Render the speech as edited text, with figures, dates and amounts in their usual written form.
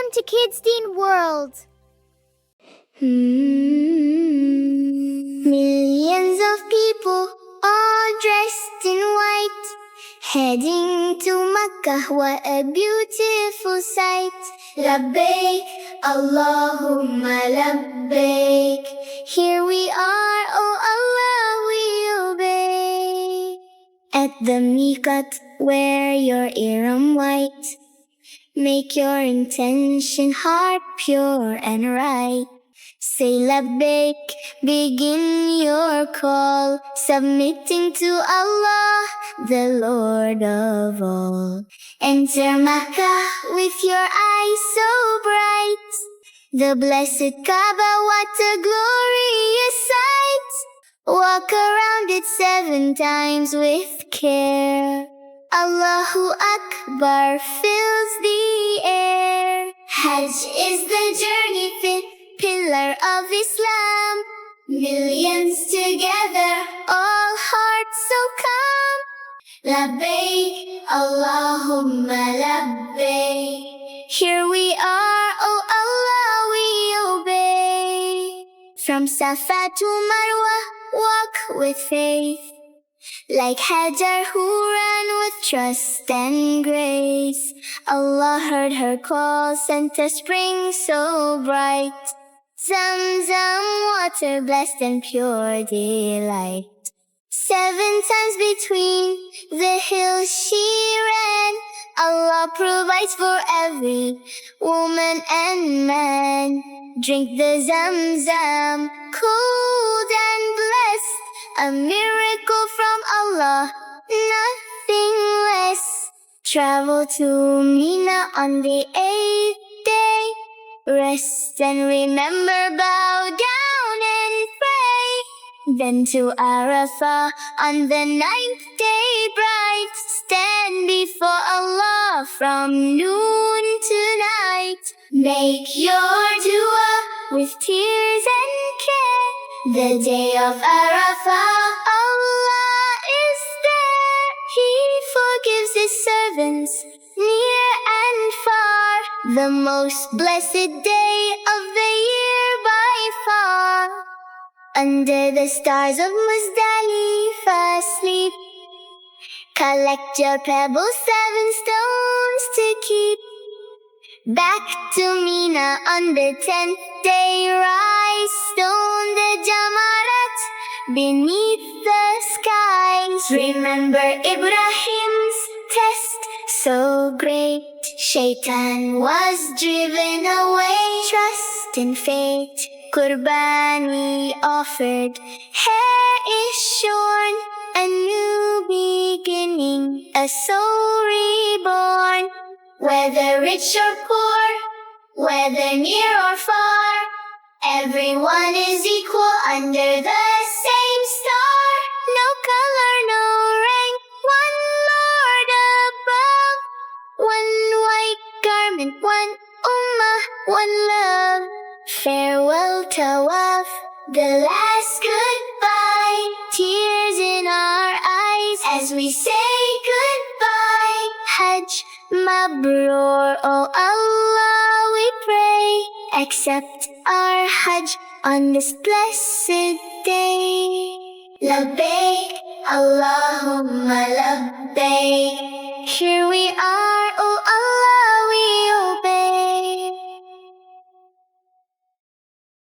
Welcome to Kids Deen World. Millions of people all dressed in white, heading to Makkah, what a beautiful sight. Labbaik, Allahumma labbaik. Here we are, oh Allah, we obey. At the Meeqat, wear your Ihram white. Make your intention heart pure and right. Say Labbaik, begin your call, submitting to Allah, the Lord of all. Enter Makkah with your eyes so bright. The blessed Kaaba, what a glorious sight. Walk around it 7 times with care. Allahu Akbar fills the air. Hajj is the journey fit, pillar of Islam. Millions together, all hearts so calm. Labbaik, Allahumma labbaik. Here we are, oh Allah, we obey. From Safa to Marwa, walk with faith. Like Hajar who ran with trust and grace. Allah heard her call, sent a spring so bright. Zamzam water, blessed and pure delight. 7 times between the hills she ran. Allah provides for every woman and man. Drink the Zamzam, cold and blessed, a miracle from Allah, nothing less. Travel to Mina on the 8th day. Rest and remember, bow down and pray. Then to Arafah on the 9th day bright. Stand before Allah from noon to night. Make your dua with tears and care. The day of Arafah, Allah is there. He forgives His servants near and far. The most blessed day of the year by far. Under the stars of Muzdalifah sleep. Collect your pebbles, 7 stones to keep. Back to Mina on the 10th day, rise, stone the Jamarat beneath the skies. Remember Ibrahim's test, so great. Shaitan was driven away. Trust in fate, Qurbani offered. Hair is shorn, a new beginning, a soul reborn. Whether rich or poor, whether near or far, everyone is equal under the same star. No color, no rank, one Lord above. One white garment, one ummah, one love. Farewell Tawaf, the last goodbye. Tears in our eyes as we say goodbye. Hajj Mabrur, oh Allah, we pray. Accept our Hajj on this blessed day. Labbaik, Allahumma labbaik. Here we are.